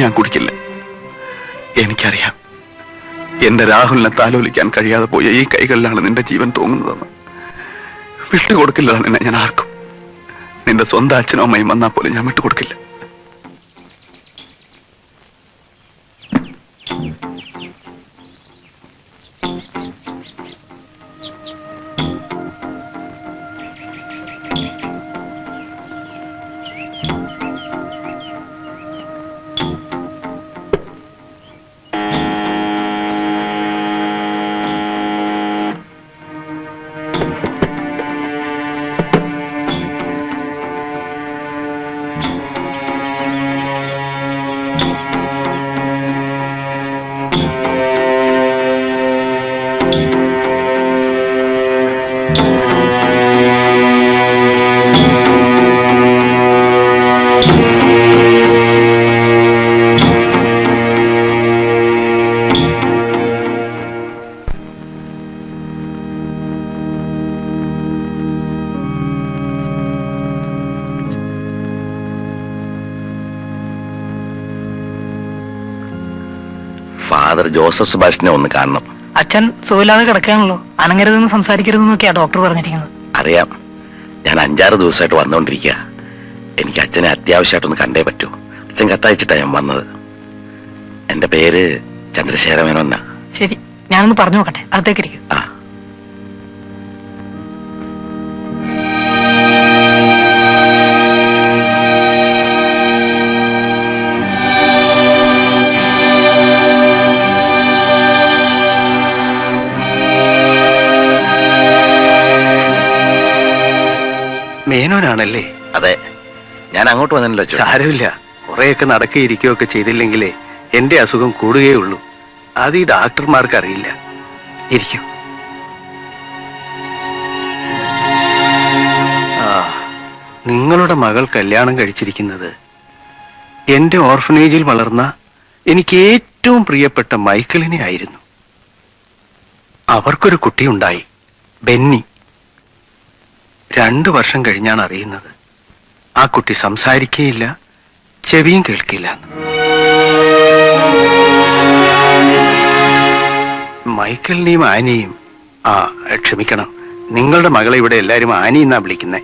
ഞാൻ കുടിക്കില്ല. എനിക്കറിയാം, എന്റെ രാഹുലിനെ താലോലിക്കാൻ കഴിയാതെ പോയ ഈ കൈകളിലാണ് നിന്റെ ജീവൻ തൂങ്ങുന്നതെന്ന്. വിട്ടുകൊടുക്കില്ലതാണ് എന്നെ ഞാൻ ആർക്കും. നിന്റെ സ്വന്തം അച്ഛനോ അമ്മയും വന്നാൽ പോലും ഞാൻ വിട്ടുകൊടുക്കില്ല. ഫാദർ ജോസഫ് സെബാസ്റ്റ്യനെ ഒന്ന് കാണണം. അച്ഛൻ സുഖമില്ലാതെ കിടക്കുകയാണല്ലോ, അനങ്ങരുതെന്ന് സംസാരിക്കരുതെന്നൊക്കെയാ ഡോക്ടർ പറഞ്ഞിരിക്കുന്നത്. അറിയാം, ഞാൻ 5-6 ദിവസമായിട്ട് വന്നുകൊണ്ടിരിക്കുക. എനിക്ക് അച്ഛനെ അത്യാവശ്യമായിട്ടൊന്ന് കണ്ടേ പറ്റൂ. അച്ഛൻ കത്തയച്ചിട്ടാണ് ഞാൻ വന്നത്. എന്റെ പേര് ചന്ദ്രശേഖര മേനോന്നാ. ശരി, ഞാനൊന്ന് പറഞ്ഞു നോക്കട്ടെ, അകത്തേക്കിരിക്കും. ആ, മേനോനാണല്ലേ? അതെ, ഞാൻ അങ്ങോട്ട് വന്നല്ലോ. സാരമില്ല, കുറെയൊക്കെ നടക്കുകയിരിക്കുകയൊക്കെ ചെയ്തില്ലെങ്കിലേ എന്റെ അസുഖം കൂടുകയുള്ളൂ. അത് ഈ ഡോക്ടർമാർക്ക് അറിയില്ല. ഇരിക്കും. ആ, നിങ്ങളുടെ മകൾ കല്യാണം കഴിച്ചിരിക്കുന്നത് എന്റെ ഓർഫനേജിൽ വളർന്ന എനിക്ക് ഏറ്റവും പ്രിയപ്പെട്ട മൈക്കിളിനെ ആയിരുന്നു. അവർക്കൊരു കുട്ടിയുണ്ടായി, ബെന്നി. 2 വർഷം കഴിഞ്ഞാണ് അറിയുന്നത് ആ കുട്ടി സംസാരിക്കുകയില്ല, ചെവിയും കേൾക്കില്ല. മൈക്കിളിനെയും ആനിയും, ക്ഷമിക്കണം, നിങ്ങളുടെ മകളെ ഇവിടെ എല്ലാരും ആനി എന്നാ വിളിക്കുന്നേ.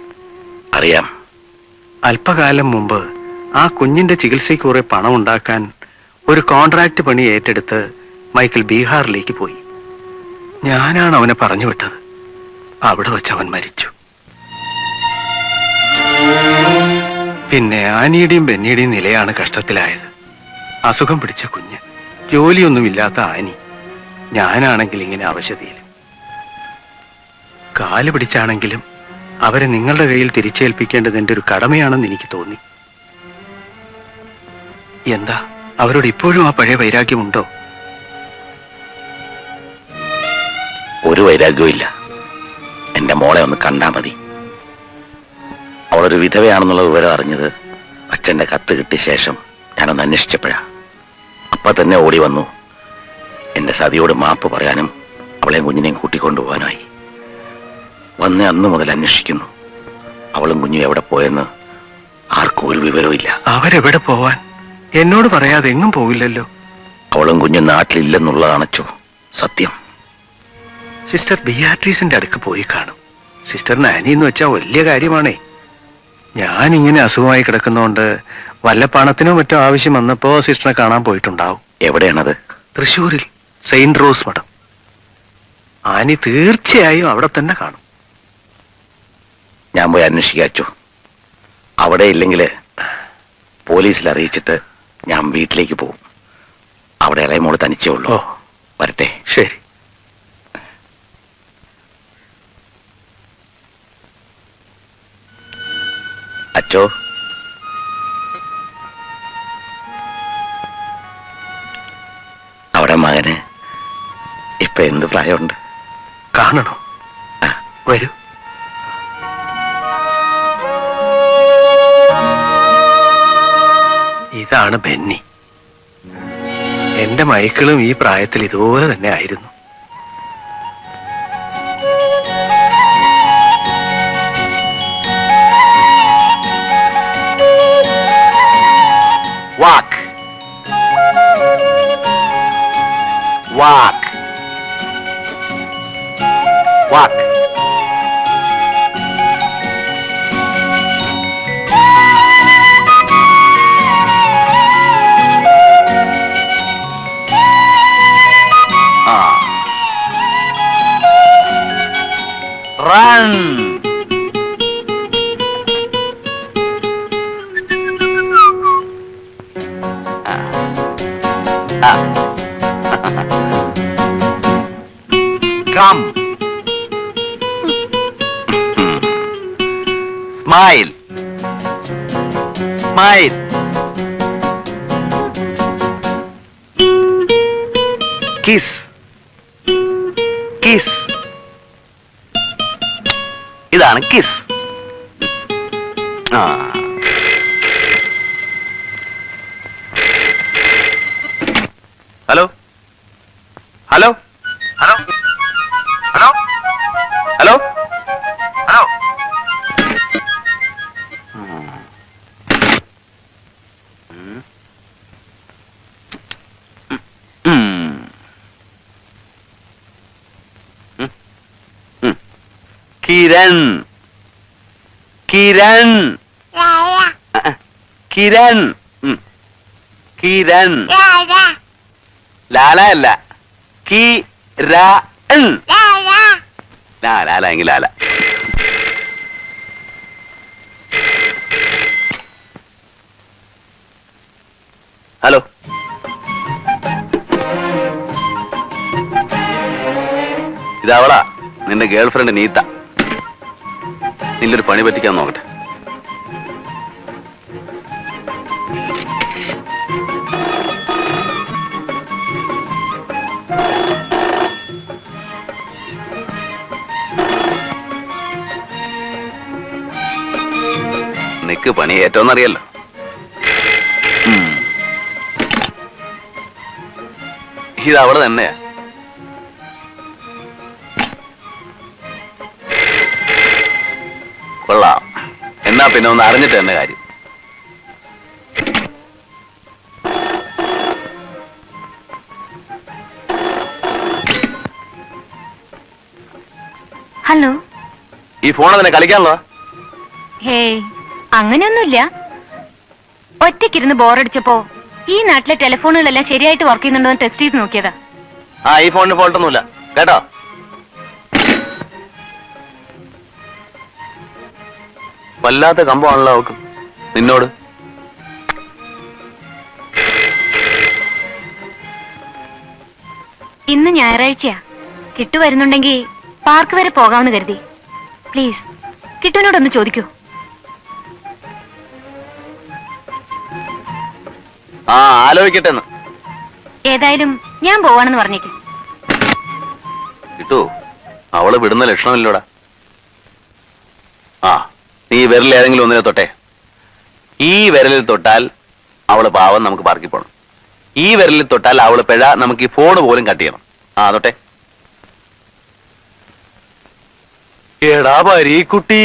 അറിയാം. അല്പകാലം മുമ്പ് ആ കുഞ്ഞിന്റെ ചികിത്സയ്ക്ക് കുറെ പണം ഉണ്ടാക്കാൻ ഒരു കോൺട്രാക്ട് പണി ഏറ്റെടുത്ത് മൈക്കിൾ ബീഹാറിലേക്ക് പോയി. ഞാനാണ് അവനെ പറഞ്ഞു വിട്ടത്. അവിടെ വെച്ച് അവൻ മരിച്ചു. പിന്നെ ആനിയുടെയും ബെന്നിയുടെയും നിലയാണ് കഷ്ടത്തിലായത്. അസുഖം പിടിച്ച കുഞ്ഞ്, ജോലിയൊന്നുമില്ലാത്ത ആനി, ഞാനാണെങ്കിൽ ഇങ്ങനെ അവശതയിൽ. കാല് പിടിച്ചാണെങ്കിലും അവരെ നിങ്ങളുടെ കയ്യിൽ തിരിച്ചേൽപ്പിക്കേണ്ടത് എന്റെ ഒരു കടമയാണെന്ന് എനിക്ക് തോന്നി. എന്താ, അവരോട് ഇപ്പോഴും ആ പഴയ വൈരാഗ്യമുണ്ടോ? ഒരു വൈരാഗ്യവും ഇല്ല. എന്റെ മോളെ ഒന്ന് കണ്ടാ മതി. അവളൊരു വിധവയാണെന്നുള്ള വിവരം അറിഞ്ഞത് അച്ഛന്റെ കത്ത് കിട്ടിയ ശേഷം ഞാനൊന്ന് അന്വേഷിച്ചപ്പോഴാ. അപ്പൊ തന്നെ ഓടി വന്നു. എന്റെ സതിയോട് മാപ്പ് പറയാനും അവളെയും കുഞ്ഞിനെയും കൂട്ടിക്കൊണ്ടുപോകാനായി. വന്ന് അന്ന് മുതൽ അന്വേഷിക്കുന്നു. അവളും കുഞ്ഞും എവിടെ പോയെന്ന് ആർക്കും ഒരു വിവരവും ഇല്ല. അവരെവിടെ പോവാൻ? എന്നോട് പറയാതെ എങ്ങും പോവില്ലല്ലോ. അവളും കുഞ്ഞും നാട്ടിലില്ലെന്നുള്ളതാണച്ചോ സത്യം. സിസ്റ്റർ ബിയാട്രീസിന്റെ അടുക്ക് പോയി കാണും. സിസ്റ്ററിന് ആനി എന്ന് വെച്ചാൽ വലിയ കാര്യമാണേ. ഞാനിങ്ങനെ അസുഖമായി കിടക്കുന്നോണ്ട് വല്ല പണത്തിനോ മറ്റോ ആവശ്യം വന്നപ്പോ സിസ്റ്ററിനെ കാണാൻ പോയിട്ടുണ്ടാവും. എവിടെയാണത്? തൃശ്ശൂരിൽ സെയിന്റ് റോസ് മഠം. ആനി തീർച്ചയായും അവിടെ തന്നെ കാണും. ഞാൻ പോയി അന്വേഷിക്കാച്ചു. അവിടെ ഇല്ലെങ്കിൽ പോലീസിൽ അറിയിച്ചിട്ട് ഞാൻ വീട്ടിലേക്ക് പോകും. അവിടെ ഇളയ മോള് തനിച്ചേ ഉള്ളൂ. വരട്ടെ. ശരി. അച്ചോ, അവിടെ മകന് ഇപ്പൊ എന്ത് പ്രായമുണ്ട്? കാണണോ? വരൂ. ഇതാണ് ബെന്നി. എന്റെ മൈക്കിളും ഈ പ്രായത്തിൽ ഇതുപോലെ തന്നെ ആയിരുന്നു. Walk walk walk. Run. Come. Smile smile. Kiss kiss. ഇതാണ് kiss. Hello hello hello hello hello hello. Kiran Kiran Kiran Kiran. Lala അല്ല, കിരൺ. ലാല എങ്കിൽ ലാല. ഹലോ ഇതവളാ നിന്റെ ഗേൾഫ്രണ്ട് നീത്ത. നിന്നൊരു പണി പറ്റിക്കാൻ നോക്കട്ടെ. നിക്ക് പണി ഏറ്റോന്നറിയല്ലോ. ഇത് അവള് തന്നെയാ. കൊള്ളാം. എന്നാ പിന്നെ ഒന്ന് അറിഞ്ഞിട്ട് തന്നെ കാര്യം. ഹലോ. ഈ ഫോൺ അതിനെ കളിക്കാനുള്ളതാ? ഹേയ്, അങ്ങനെയൊന്നുമില്ല. ഒറ്റയ്ക്കിരുന്ന് ബോറടിച്ചപ്പോ ഈ നാട്ടിലെ ടെലിഫോണുകളെല്ലാം ശരിയായിട്ട് വർക്ക് ചെയ്യുന്നുണ്ടോ എന്ന് ടെസ്റ്റ് ചെയ്ത് നോക്കിയതാ. ഈ ഫോണിന് ഫോൾട്ടൊന്നുമില്ല കേട്ടോ. വല്ലാത്ത കമ്പമാണല്ലോ അവക്ക് നിന്നോട്. ഇന്ന് ഞായറാഴ്ചയാ. കിട്ടു വരുന്നുണ്ടെങ്കിൽ പാർക്ക് വരെ പോകാമെന്ന് കരുതി. പ്ലീസ് കിട്ടുവിനോടൊന്ന് ചോദിക്കൂ. ആലോചിക്കട്ടെ. ഏതായാലും ഞാൻ പോവാണെന്ന് പറഞ്ഞേക്ക്. കിട്ടു, അവള് വിടുന്ന ലക്ഷണമില്ലോടാ. നീ വിരലിൽ ഏതെങ്കിലും ഒന്നിനെ തൊട്ടെ. ഈ വിരലിൽ തൊട്ടാൽ അവള് പാവം, നമുക്ക് പാർക്കിൽ പോകണം. ഈ വിരലിൽ തൊട്ടാൽ അവള് പിഴ, നമുക്ക് ഈ ഫോണ് പോലും കട്ട് ചെയ്യണം. തൊട്ടെ. എടാ പരീക്കുട്ടി.